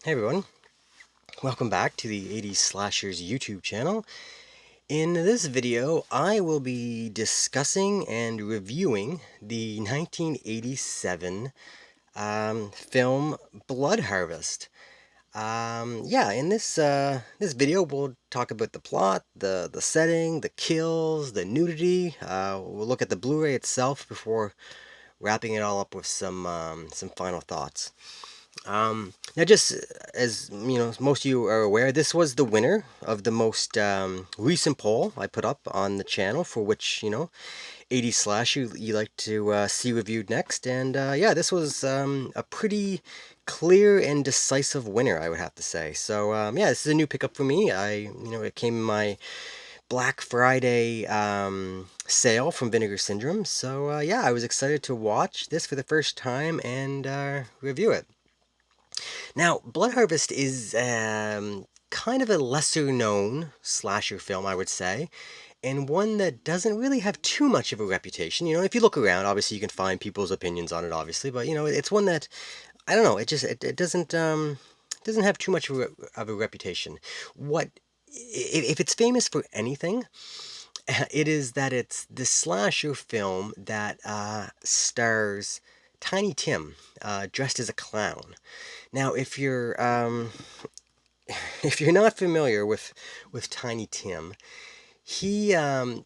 Hey everyone, welcome back to the 80s Slashers YouTube channel. In this video, I will be discussing and reviewing the 1987 film Blood Harvest. In this video, we'll talk about the plot, the setting, the kills, the nudity. We'll look at the Blu-ray itself before wrapping it all up with some final thoughts. Now, just as you know, most of you are aware, this was the winner of the most recent poll I put up on the channel, for which 80 slash you like to see reviewed next. And yeah, this was a pretty clear and decisive winner, I would have to say. So yeah, this is a new pickup for me. It came in my Black Friday sale from Vinegar Syndrome. So yeah, I was excited to watch this for the first time and review it. Now, Blood Harvest is kind of a lesser known slasher film, I would say, and one that doesn't really have too much of a reputation. If you look around, obviously you can find people's opinions on it, obviously, but it's one that I don't know. It doesn't have too much of a reputation. What if it's famous for anything? It is that it's the slasher film that stars Tiny Tim dressed as a clown. Now, if you're not familiar with Tiny Tim, he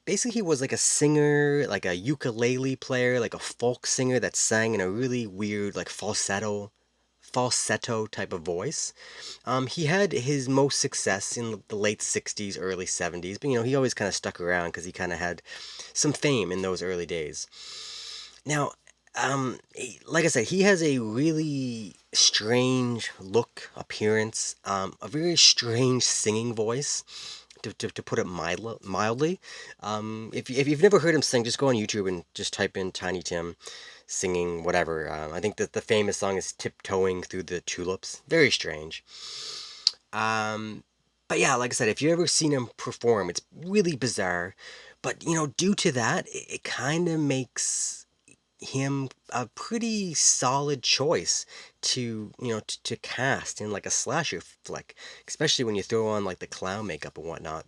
basically he was like a singer, like a ukulele player, like a folk singer that sang in a really weird like falsetto type of voice. He had his most success in the late 60s, early 70s, but he always kind of stuck around because he kind of had some fame in those early days. Now, like I said, he has a really strange look, appearance, a very strange singing voice, to put it mildly. If you've never heard him sing, just go on YouTube and just type in Tiny Tim singing whatever. I think that the famous song is Tiptoeing Through the Tulips. Very strange. Um, but yeah, like I said, if you've ever seen him perform, it's really bizarre. But due to that, it kind of makes him a pretty solid choice to cast in like a slasher flick, especially when you throw on like the clown makeup and whatnot.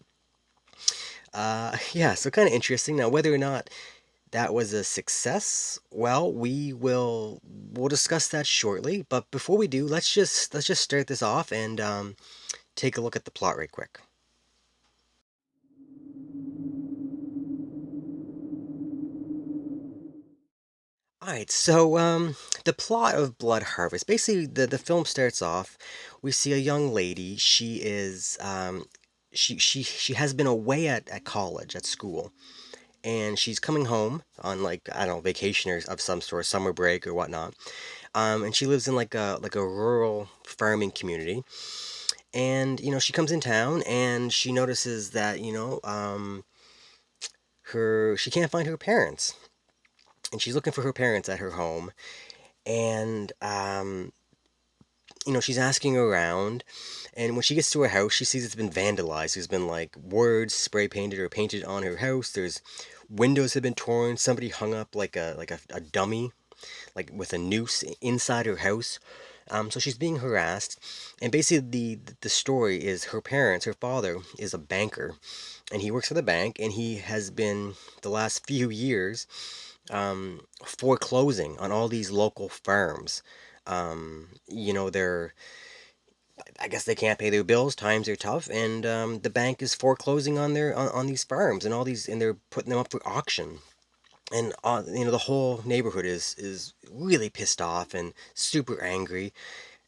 Yeah, so kind of interesting. Now, whether or not that was a success, well, we'll discuss that shortly. But before we do, let's just start this off and take a look at the plot right quick. All right, so the plot of Blood Harvest. Basically, the film starts off. We see a young lady. She has been away at college, at school, and she's coming home on, like, I don't know, vacation or of some sort, summer break or whatnot. And she lives in like a rural farming community. And she comes in town and she notices that her she can't find her parents, and she's looking for her parents at her home. And she's asking around, and when she gets to her house, she sees it's been vandalized. There's been like words spray painted or painted on her house. There's windows have been torn. Somebody hung up like a dummy, like with a noose inside her house. So she's being harassed, and basically the story is her parents. Her father is a banker, and he works for the bank, and he has been the last few years foreclosing on all these local farms. They're I guess they can't pay their bills. Times are tough, and the bank is foreclosing on these farms and all these, and they're putting them up for auction. And the whole neighborhood is really pissed off and super angry,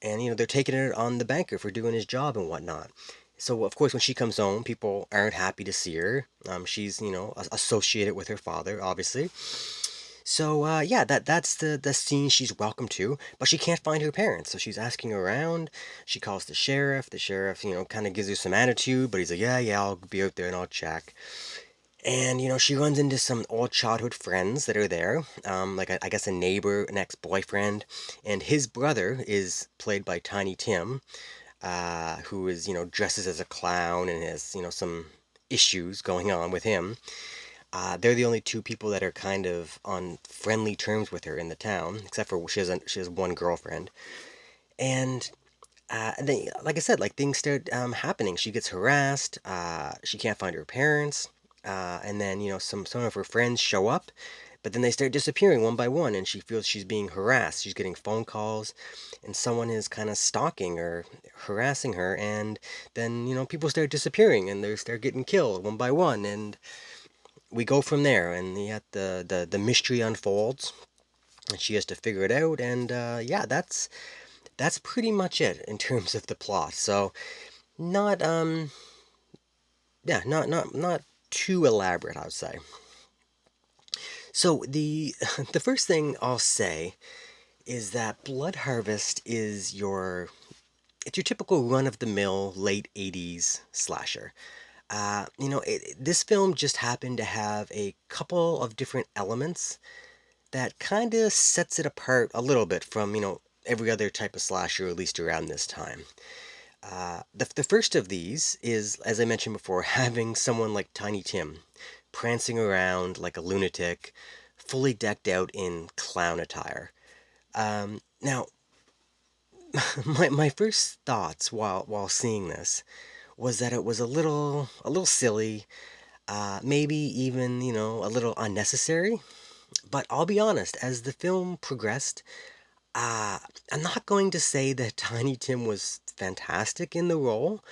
and they're taking it on the banker for doing his job and whatnot. So of course, when she comes home, people aren't happy to see her. She's associated with her father, obviously. So yeah, that's the scene she's welcome to, but she can't find her parents. So she's asking around. She calls the sheriff. The sheriff, kind of gives her some attitude, but he's like, yeah, yeah, I'll be out there and I'll check. And she runs into some old childhood friends that are there, like I guess a neighbor, an ex-boyfriend, and his brother is played by Tiny Tim, who is dresses as a clown and has some issues going on with him. They're the only two people that are kind of on friendly terms with her in the town, except for she has one girlfriend. And And then, like I said, like things start happening. She gets harassed. She can't find her parents. And then some of her friends show up, but then they start disappearing one by one, and she feels she's being harassed. She's getting phone calls, and someone is kind of stalking or harassing her. And then people start disappearing, and they start getting killed one by one, and we go from there. And yet the mystery unfolds, and she has to figure it out. And yeah, that's pretty much it in terms of the plot. So not yeah, not too elaborate, I would say. So the the first thing I'll say is that Blood Harvest is it's your typical run of the mill late 80s slasher. This film just happened to have a couple of different elements that kind of sets it apart a little bit from, every other type of slasher, at least around this time. The first of these is, as I mentioned before, having someone like Tiny Tim prancing around like a lunatic, fully decked out in clown attire. Now, my first thoughts while seeing this was that it was a little silly, maybe even a little unnecessary. But I'll be honest, as the film progressed, uh, I'm not going to say that Tiny Tim was fantastic in the role,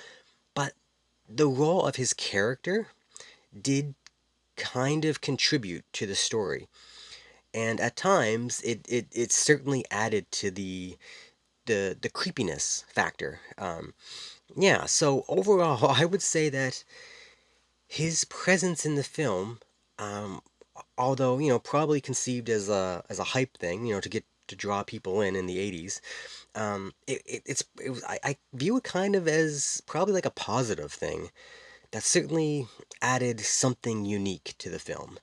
but the role of his character did kind of contribute to the story. And at times, it certainly added to the creepiness factor. Yeah, so overall, I would say that his presence in the film, um, although probably conceived as a hype thing, to draw people in the 80s, I view it kind of as probably like a positive thing that certainly added something unique to the film,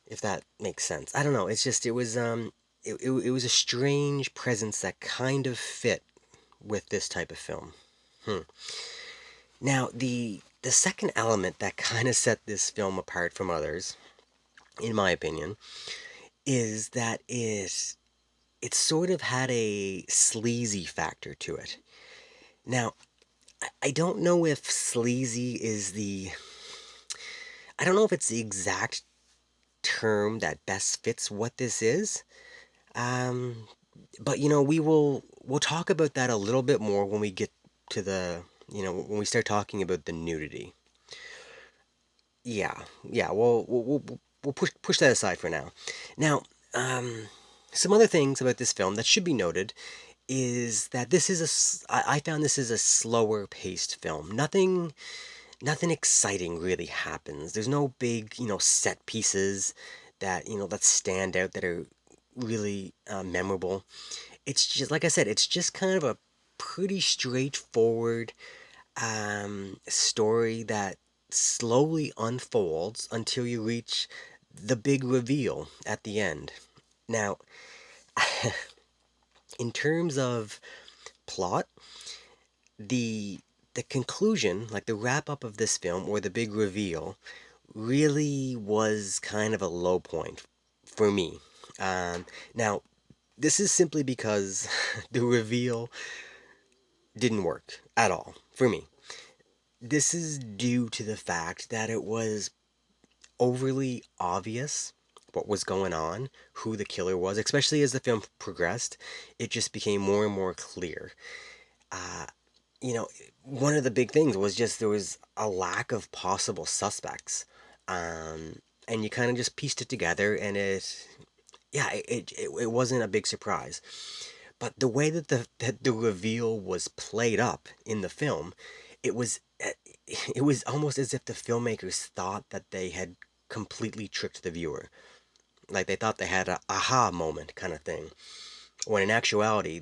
if that makes sense. I don't know. It's just it was a strange presence that kind of fit with this type of film. Hmm. Now the second element that kind of set this film apart from others, in my opinion, is that it sort of had a sleazy factor to it. Now, I don't know if sleazy is I don't know if it's the exact term that best fits what this is. Um, but we'll talk about that a little bit more when we get to when we start talking about the nudity. Yeah, yeah. We'll push that aside for now. Now, um, some other things about this film that should be noted is that I found this is a slower paced film. Nothing exciting really happens. There's no big, set pieces that stand out that are really memorable. It's just, like I said, it's just kind of a pretty straightforward story that slowly unfolds until you reach the big reveal at the end. Now, in terms of plot, the the conclusion, like the wrap up of this film or the big reveal, really was kind of a low point for me. Now, this is simply because the reveal didn't work at all for me. This is due to the fact that it was overly obvious what was going on, who the killer was, especially as the film progressed. It just became more and more clear. Uh, you know, One of the big things was just there was a lack of possible suspects. And you kind of just pieced it together, and yeah, it wasn't a big surprise. But the way that the reveal was played up in the film, it was eh, it was almost as if the filmmakers thought that they had completely tricked the viewer. Like they thought they had a aha moment kind of thing. When in actuality,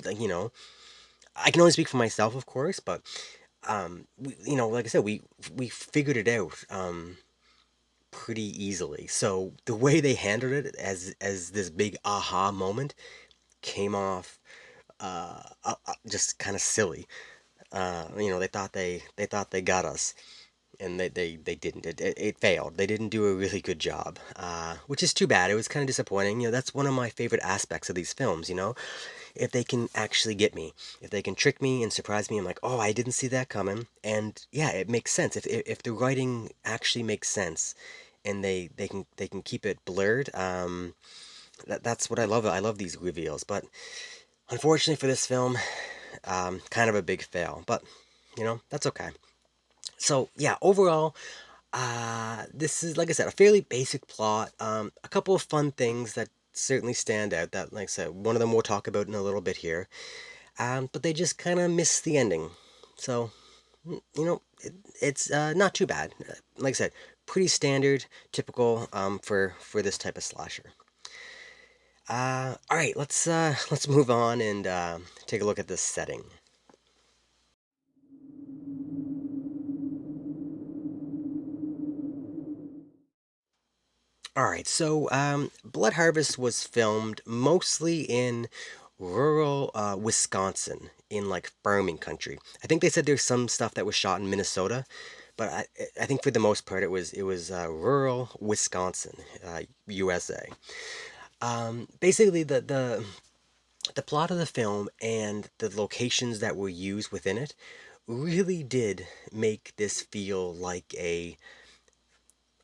like, I can only speak for myself, of course, but like I said, we figured it out pretty easily. So the way they handled it as this big aha moment came off just kind of silly. They thought they got us, and they didn't. It failed. They didn't do a really good job, which is too bad. It was kind of disappointing. That's one of my favorite aspects of these films. if they can actually get me, if they can trick me and surprise me. I'm like, oh, I didn't see that coming. And yeah, it makes sense if the writing actually makes sense, and they can keep it blurred. That's what I love. I love these reveals, but unfortunately for this film, kind of a big fail. But that's okay. So yeah, overall, this is, like I said, a fairly basic plot. A couple of fun things that certainly stand out. That, like I said, one of them we'll talk about in a little bit here. But they just kind of miss the ending. So, it's not too bad. Like I said, pretty standard, typical for this type of slasher. All right, let's move on and take a look at this setting. All right, so Blood Harvest was filmed mostly in rural Wisconsin, in like farming country. I think they said there's some stuff that was shot in Minnesota, but I think for the most part it was rural Wisconsin, USA. Basically, the plot of the film and the locations that were used within it really did make this feel like a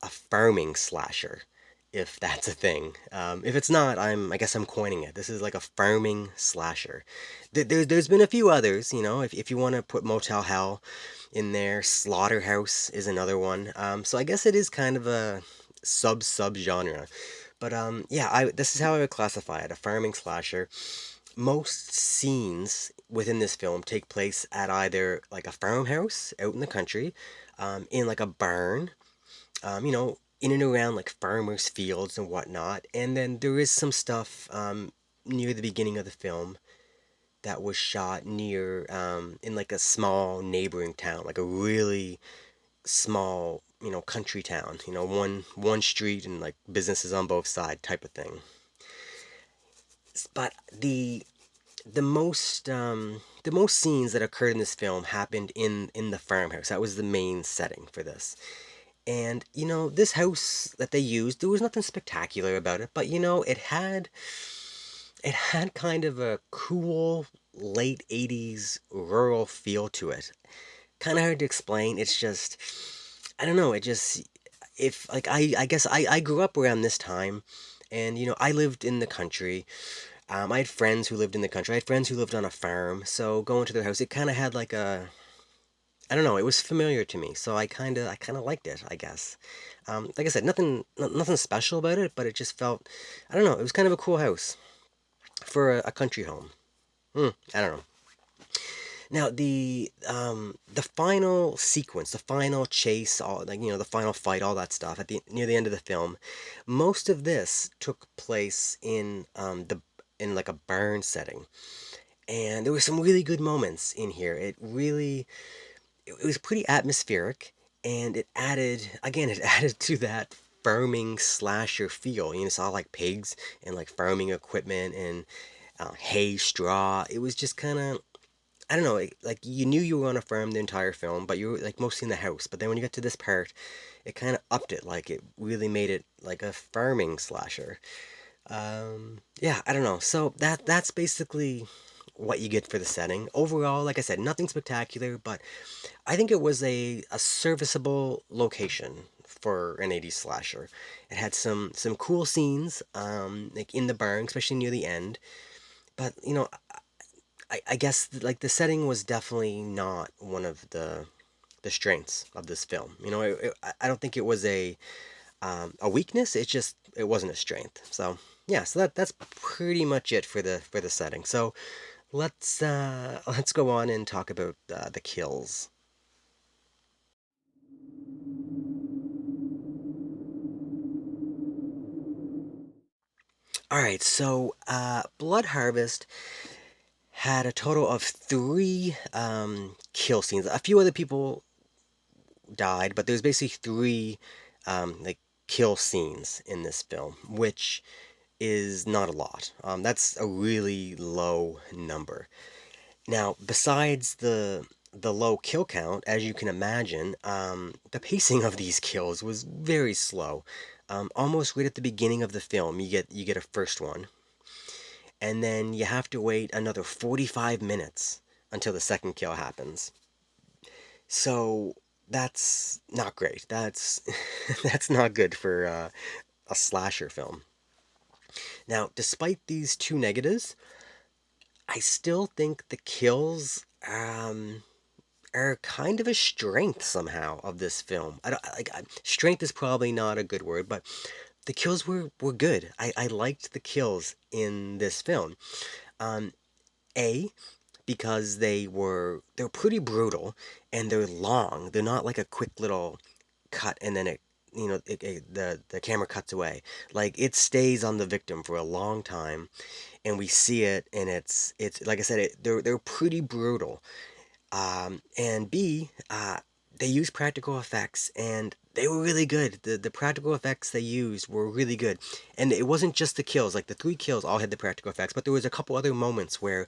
farming slasher, if that's a thing. If it's not, I guess I'm coining it. This is like a farming slasher. There's been a few others, if you want to put Motel Hell in there. Slaughterhouse is another one. So I guess it is kind of a sub genre. But yeah, this is how I would classify it: a farming slasher. Most scenes within this film take place at either like a farmhouse out in the country, in like a barn, in and around like farmers' fields and whatnot. And then there is some stuff near the beginning of the film that was shot near in like a small neighboring town, like a really small, country town. One street and like businesses on both sides type of thing. But the most scenes that occurred in this film happened in the farmhouse. That was the main setting for this. And this house that they used, there was nothing spectacular about it, but it had kind of a cool late 80s rural feel to it. Kind of hard to explain. It's just, I don't know, it just, if like I guess I grew up around this time, and I lived in the country. I had friends who lived in the country. I had friends who lived on a farm, so going to their house, it kind of had like a, I don't know, it was familiar to me, so I kind of liked it, I guess. Like I said, nothing special about it, but it just felt, I don't know, it was kind of a cool house for a country home. I don't know. Now the final sequence, the final chase, all like the final fight, all that stuff at the near the end of the film, most of this took place in like a barn setting, and there were some really good moments in here. It was pretty atmospheric, and it added to that farming slasher feel. Saw like pigs and like farming equipment and hay, straw. It was just kind of, I don't know, like you knew you were on a farm the entire film, but you were like mostly in the house. But then when you got to this part, it kind of upped it. Like it really made it like a farming slasher. Yeah, I don't know. So that's basically what you get for the setting. Overall, like I said, nothing spectacular, but I think it was a serviceable location for an 80s slasher. It had some cool scenes, like in the barn, especially near the end. But I guess like the setting was definitely not one of the strengths of this film. I don't think it was a weakness. It wasn't a strength. So yeah, so that's pretty much it for the setting. So let's go on and talk about the kills. All right, so Blood Harvest had a total of three kill scenes. A few other people died, but there's basically three like kill scenes in this film, which is not a lot. That's a really low number. Now, besides the low kill count, as you can imagine, the pacing of these kills was very slow. Almost right at the beginning of the film, you get a first one, and then you have to wait another 45 minutes until the second kill happens. So that's not great. That's that's not good for a slasher film. Now, despite these two negatives, I still think the kills are kind of a strength somehow of this film. I don't like strength is probably not a good word, but the kills were good. I liked the kills in this film. Um, A, because they're pretty brutal and they're long. They're not like a quick little cut and then the camera cuts away. Like it stays on the victim for a long time, and we see it, and it's like I said, they're pretty brutal. And B, they use practical effects, and they were really good. The practical effects they used were really good, and it wasn't just the kills. Like the three kills all had the practical effects, but there was a couple other moments where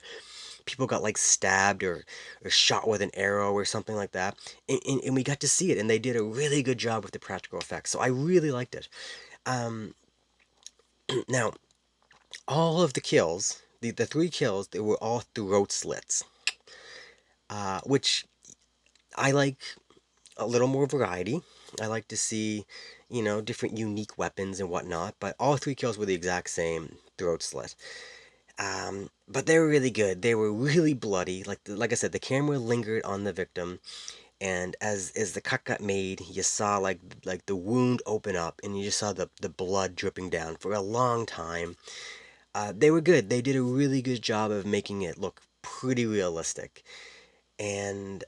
people got like stabbed or shot with an arrow or something like that, and we got to see it, and they did a really good job with the practical effects. So I really liked it. Um, Now, all of the kills, the three kills, they were all throat slits, which I like a little more variety. I like to see, different unique weapons and whatnot, but all three kills were the exact same throat slit. But they were really good. They were really bloody. Like I said, the camera lingered on the victim, and as the cut got made, you saw like the wound open up, and you just saw the blood dripping down for a long time. They were good. They did a really good job of making it look pretty realistic. And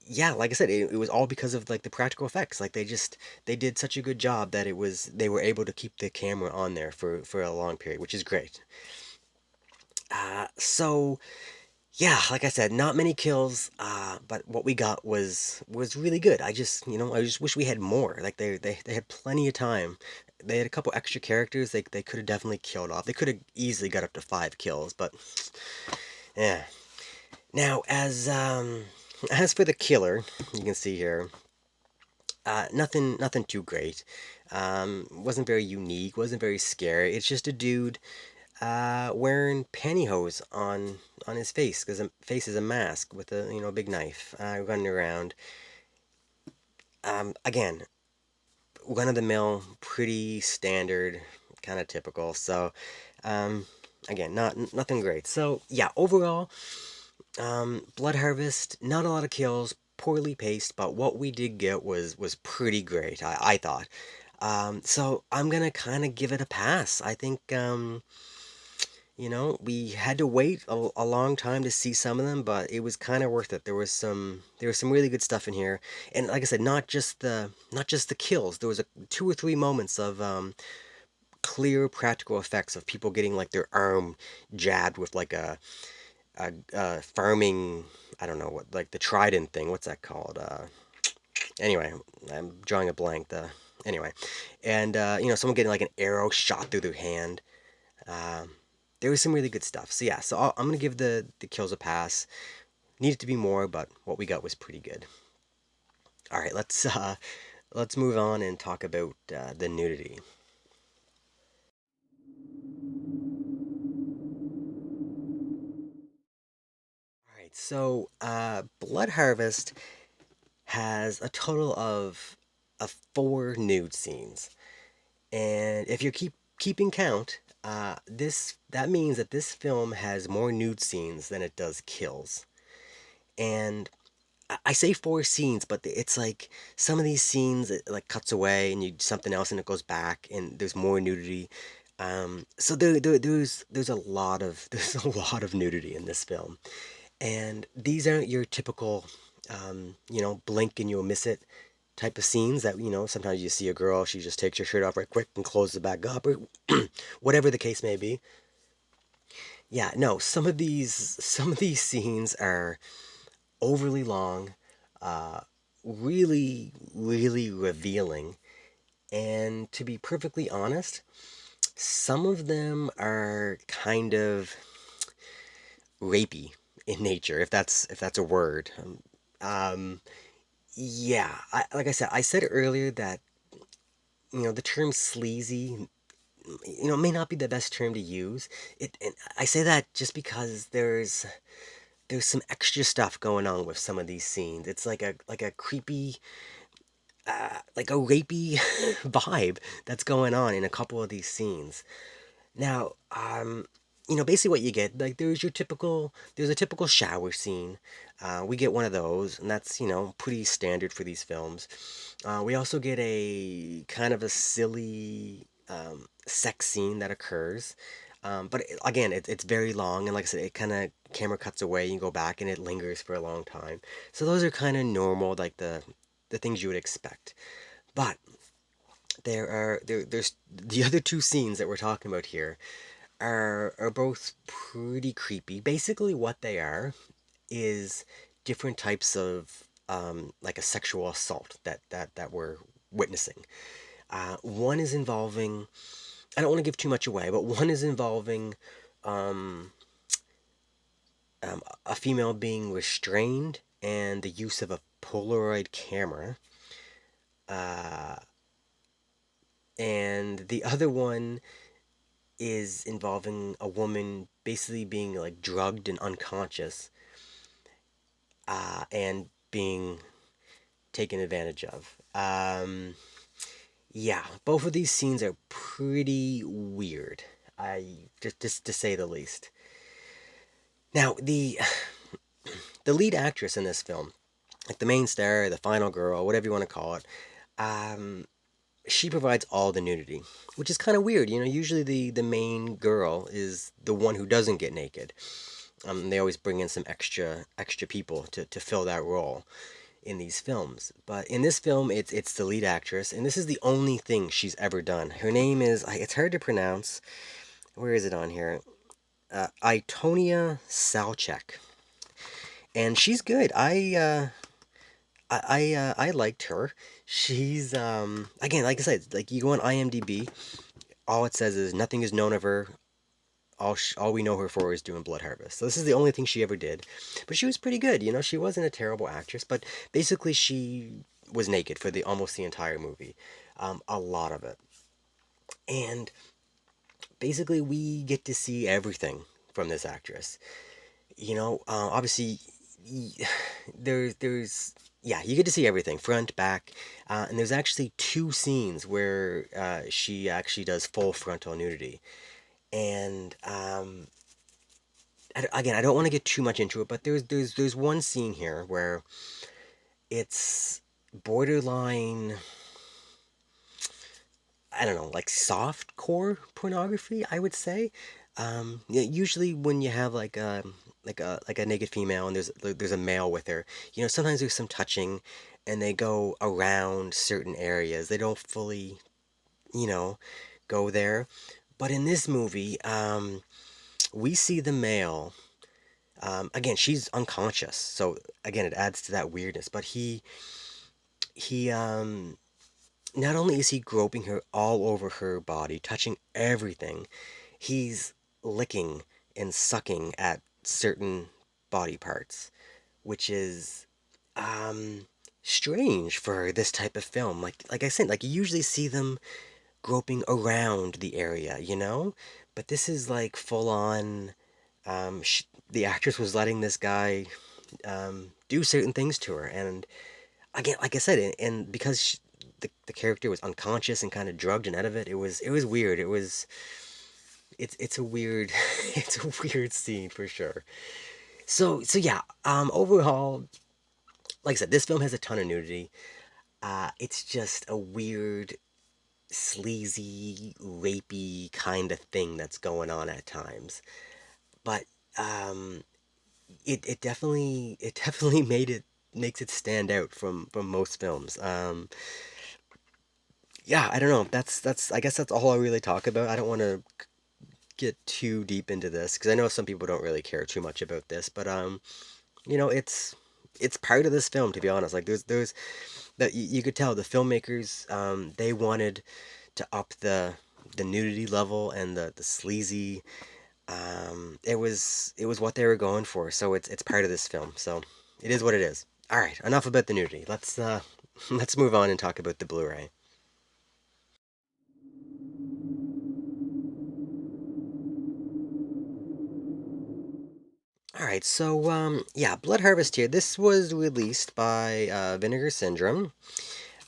yeah, like I said, it was all because of like the practical effects. Like they did such a good job that they were able to keep the camera on there for a long period, which is great. So yeah, like I said, not many kills, but what we got was really good. I just wish we had more. Like they had plenty of time. They had a couple extra characters they could have definitely killed off. They could have easily got up to 5 kills, but yeah. Now, as for the killer, you can see here, nothing too great. Wasn't very unique, wasn't very scary. It's just a dude wearing pantyhose on his face because his face is a mask with a big knife running around. Again, run of the mill, pretty standard, kind of typical. So, um, again, nothing great. So yeah, overall, Blood Harvest, not a lot of kills, poorly paced, but what we did get was pretty great. I thought. So I'm gonna kind of give it a pass. I think we had to wait a long time to see some of them, but it was kind of worth it. There was some really good stuff in here, and like I said, not just the kills. There was two or three moments of clear practical effects of people getting like their arm jabbed with like a farming, I don't know what, like the trident thing. What's that called? Anyway, I'm drawing a blank. Anyway, and someone getting like an arrow shot through their hand. Um, there was some really good stuff. So yeah, I'm gonna give the kills a pass. Needed to be more, but what we got was pretty good. All right, let's move on and talk about the nudity. All right, so Blood Harvest has a total of 4 nude scenes, and if you keeping count, this that means that this film has more nude scenes than it does kills. And I say 4 scenes, but it's like some of these scenes it like cuts away and you something else and it goes back and there's more nudity. So there's a lot of there's a lot of nudity in this film, and these aren't your typical, blink and you'll miss it type of scenes that sometimes you see a girl, she just takes her shirt off right quick and closes it back up or whatever the case may be. Yeah, no, some of these scenes are overly long, uh, really, really revealing. And to be perfectly honest, some of them are kind of rapey in nature, if that's a word. Um, yeah, like I said, I said earlier that the term sleazy may not be the best term to use. And I say that just because there's some extra stuff going on with some of these scenes. It's like a creepy, like a rapey vibe that's going on in a couple of these scenes. Now, basically what you get, like there's a typical shower scene. We get one of those, and that's, pretty standard for these films. We also get a kind of a silly sex scene that occurs. But again, it's very long, and like I said, it kind of camera cuts away, you go back, and it lingers for a long time. So those are kind of normal, like the things you would expect. But there's the other two scenes that we're talking about here are both pretty creepy. Basically, what they are is different types of like a sexual assault that we're witnessing. One is involving, I don't want to give too much away, but one is involving um, a female being restrained and the use of a Polaroid camera. Uh, and the other one is involving a woman basically being like drugged and unconscious, and being taken advantage of. Yeah, both of these scenes are pretty weird. Just to say the least. Now, the lead actress in this film, like the main star, the final girl, whatever you want to call it, um, she provides all the nudity, which is kind of weird. Usually the main girl is the one who doesn't get naked. They always bring in some extra people to fill that role in these films. But in this film, it's the lead actress, and this is the only thing she's ever done. Her name is, it's hard to pronounce. Where is it on here? Itonia Salchek, and she's good. I liked her. She's again, like I said, like you go on IMDb, all it says is nothing is known of her. All we know her for is doing Blood Harvest. So this is the only thing she ever did. But she was pretty good. She wasn't a terrible actress, but basically she was naked for the almost the entire movie, a lot of it. And basically we get to see everything from this actress. Obviously there's yeah, you get to see everything front, back, and there's actually two scenes where she actually does full frontal nudity. And again, I don't want to get too much into it, but there's one scene here where it's borderline, I don't know, like soft core pornography, I would say. Yeah, usually when you have like a naked female and there's a male with her, sometimes there's some touching, and they go around certain areas. They don't fully, you know, go there. But in this movie, we see the male. Again, she's unconscious, so again, it adds to that weirdness. But he not only is he groping her all over her body, touching everything, he's licking and sucking at certain body parts, which is um strange for this type of film. Like I said, like you usually see them groping around the area. But this is like full on. The actress was letting this guy do certain things to her, and again, like I said, and because the character was unconscious and kind of drugged and out of it, it was weird. It's a weird it's a weird scene for sure. So yeah, overall, like I said, this film has a ton of nudity. It's just a weird, sleazy, rapey kind of thing that's going on at times. But um, it definitely makes it stand out from most films. Yeah, I don't know. That's I guess that's all I really talk about. I don't want to get too deep into this because I know some people don't really care too much about this, but it's part of this film, to be honest. Like there's that you could tell the filmmakers, they wanted to up the nudity level and the sleazy. It was what they were going for, so it's part of this film. So it is what it is. All right, enough about the nudity. Let's let's move on and talk about the Blu-ray. Alright, so, yeah, Blood Harvest here. This was released by Vinegar Syndrome.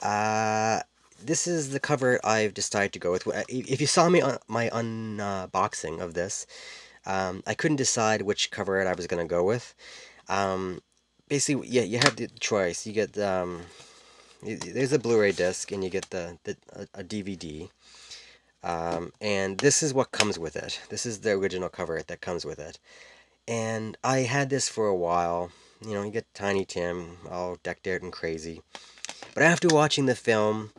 Uh, this is the cover I've decided to go with. If you saw me on my unboxing of this, I couldn't decide which cover art I was going to go with. Um, Basically, yeah, you have the choice. You get, there's a Blu-ray disc, and you get a DVD. And this is what comes with it. This is the original cover art that comes with it. And I had this for a while. You know, you get Tiny Tim all decked out and crazy. But after watching the film,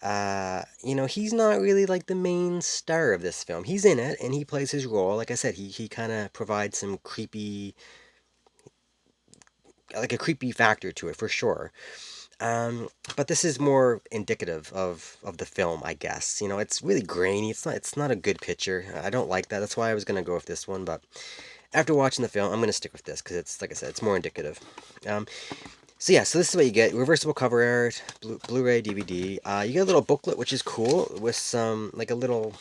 you know, he's not really like the main star of this film. He's in it and he plays his role. Like I said, he kind of provides some creepy, like a creepy factor to it for sure. But this is more indicative of the film, I guess. You know, it's really grainy. It's not a good picture. I don't like that. That's why I was gonna go with this one. But after watching the film, I'm gonna stick with this because it's, like I said, it's more indicative. Um, So yeah, so this is what you get: reversible cover art, Blu-ray, DVD. You get a little booklet, which is cool, with some like a little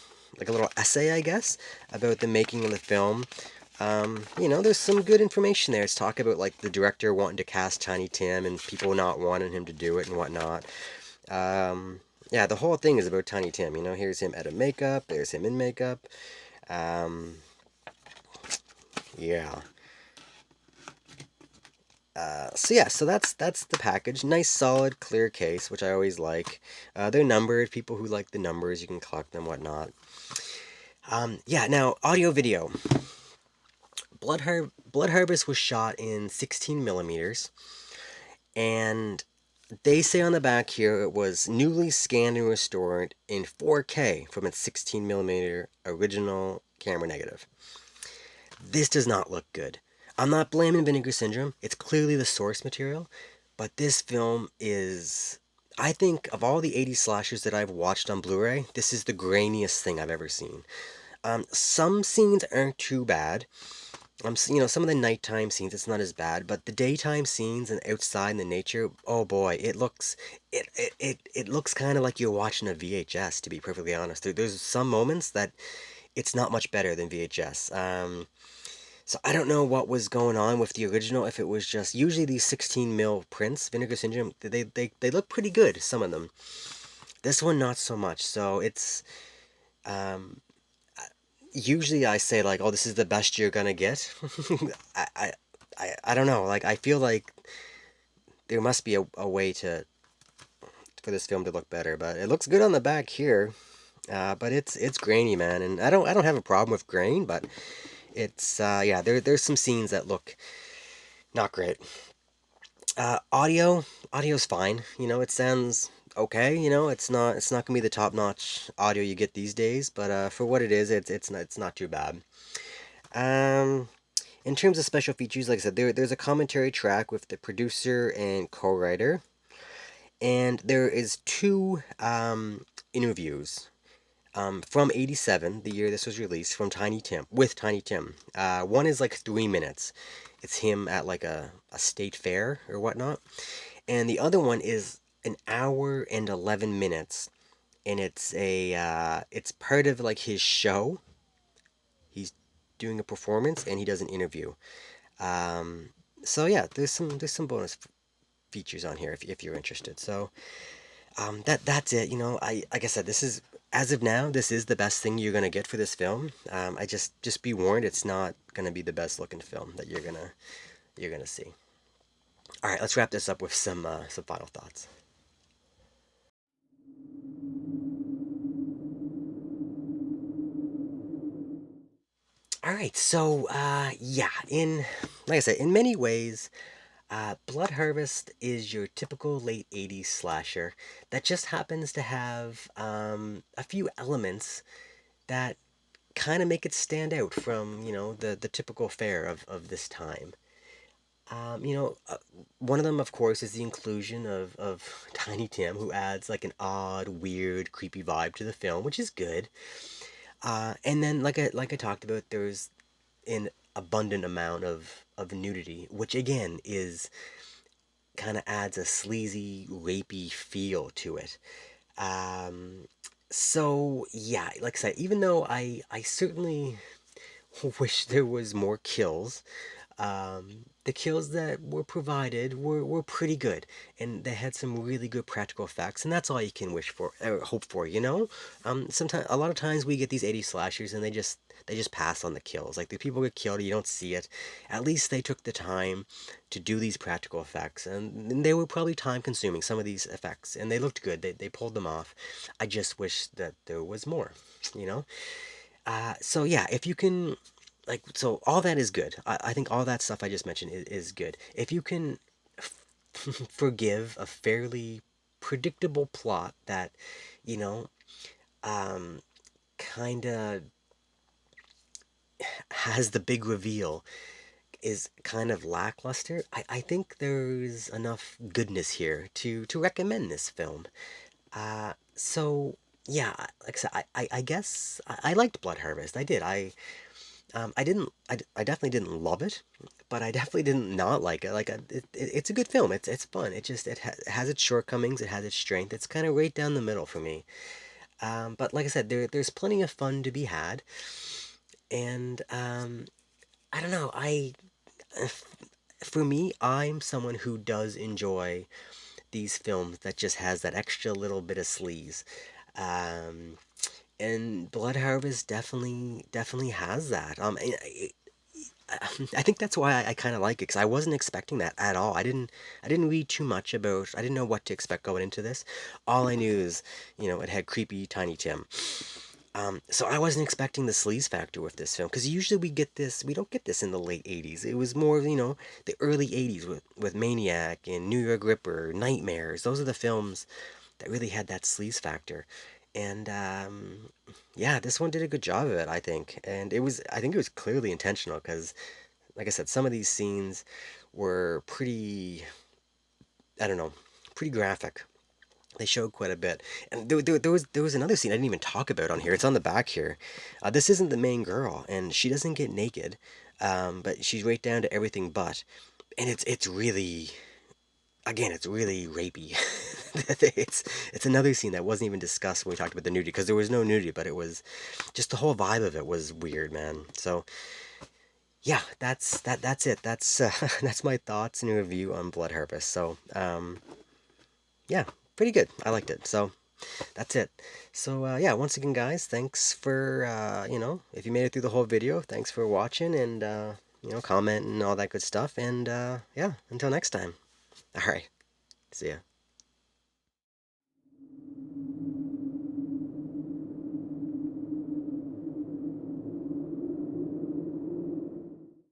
essay, I guess, about the making of the film. You know, there's some good information there. It's talk about like the director wanting to cast Tiny Tim and people not wanting him to do it and whatnot. Yeah, the whole thing is about Tiny Tim. You know, here's him out of makeup. There's him in makeup. Um, yeah. So yeah, so that's the package. Nice, solid, clear case, which I always like. They're numbered. People who like the numbers, you can collect them, whatnot. Yeah. Now, audio video. Blood Harvest was shot in 16 millimeters, and they say on the back here it was newly scanned and restored in 4K from its 16 millimeter original camera negative. This does not look good. I'm not blaming Vinegar Syndrome. It's clearly the source material, but this film is, I think, of all the 80s slashers that I've watched on Blu-ray, this is the grainiest thing I've ever seen. Some scenes aren't too bad. You know, some of the nighttime scenes, it's not as bad, but the daytime scenes and outside in the nature, oh boy, it looks kind of like you're watching a VHS, to be perfectly honest. There's some moments that it's not much better than VHS. So I don't know what was going on with the original, if it was just, usually these 16 mil prints, Vinegar Syndrome, they look pretty good, some of them. This one, not so much. So it's, um, usually I say like, oh, this is the best you're gonna get. I, I, I don't know, like, I feel like there must be a way for this film to look better, but it looks good on the back here. But it's grainy, man, and I don't have a problem with grain, but it's, yeah, there's some scenes that look not great. Audio's fine. You know, it sounds okay. You know, it's not gonna be the top notch audio you get these days, but for what it is, it's not too bad. Um, in terms of special features, like I said, there's a commentary track with the producer and co-writer, and there is two interviews. From '87, the year this was released, from Tiny Tim, with Tiny Tim. One is like 3 minutes. It's him at like a state fair or whatnot. And the other one is an hour and 11 minutes. And it's part of like his show. He's doing a performance and he does an interview. Um, so yeah, there's some bonus features on here if you're interested. So that's it. You know, I like I said, this is, as of now, this is the best thing you're gonna get for this film. I just be warned, it's not gonna be the best looking film that you're gonna see. All right, let's wrap this up with some final thoughts. All right, so yeah, in like I said, in many ways, Blood Harvest is your typical late '80s slasher that just happens to have a few elements that kind of make it stand out from, you know, the typical fare of this time. You know, one of them, of course, is the inclusion of Tiny Tim, who adds like an odd, weird, creepy vibe to the film, which is good. And then, like I talked about, there's an abundant amount of nudity, which again is kind of adds a sleazy, rapey feel to it. Um, so yeah, like I said, even though I certainly wish there was more kills, The kills that were provided were pretty good, and they had some really good practical effects, and that's all you can wish for or hope for, you know. Sometimes a lot of times we get these 80 slashers and they just pass on the kills. Like the people get killed, you don't see it. At least they took the time to do these practical effects, and they were probably time consuming, some of these effects, and they looked good. They pulled them off. I just wish that there was more, you know. So yeah, if you can, like, so all that is good. I think all that stuff I just mentioned is good. If you can forgive a fairly predictable plot that, you know, um, kind of has the big reveal is kind of lackluster, I think there's enough goodness here to recommend this film. So yeah, like I said, I guess I liked Blood Harvest. I did. I didn't. I definitely didn't love it, but I definitely didn't not like it. Like it's a good film. It's fun. It has its shortcomings. It has its strength. It's kind of right down the middle for me. But like I said, there's plenty of fun to be had, and I don't know. For me, I'm someone who does enjoy these films that just has that extra little bit of sleaze. Um, and Blood Harvest definitely has that. I think that's why I kind of like it because I wasn't expecting that at all. I didn't read too much about. I didn't know what to expect going into this. All I knew is, it had creepy Tiny Tim. So I wasn't expecting the sleaze factor with this film because usually we don't get this in the late 80s. It was more, the early 80s with Maniac and New York Ripper, Nightmares. Those are the films that really had that sleaze factor. And yeah, this one did a good job of it, I think. And I think it was clearly intentional because, like I said, some of these scenes were pretty, I don't know, pretty graphic. They showed quite a bit, and there was another scene I didn't even talk about on here. It's on the back here. This isn't the main girl, and she doesn't get naked, but she's right down to everything but, and it's really, again, it's really rapey. It's another scene that wasn't even discussed when we talked about the nudity because there was no nudity, but it was just the whole vibe of it was weird, man. So yeah, that's it. That's that's my thoughts and review on Blood Harvest. So yeah, pretty good. I liked it. So that's it. So yeah, once again, guys, thanks for if you made it through the whole video, thanks for watching and comment and all that good stuff. And yeah, until next time. All right, see ya.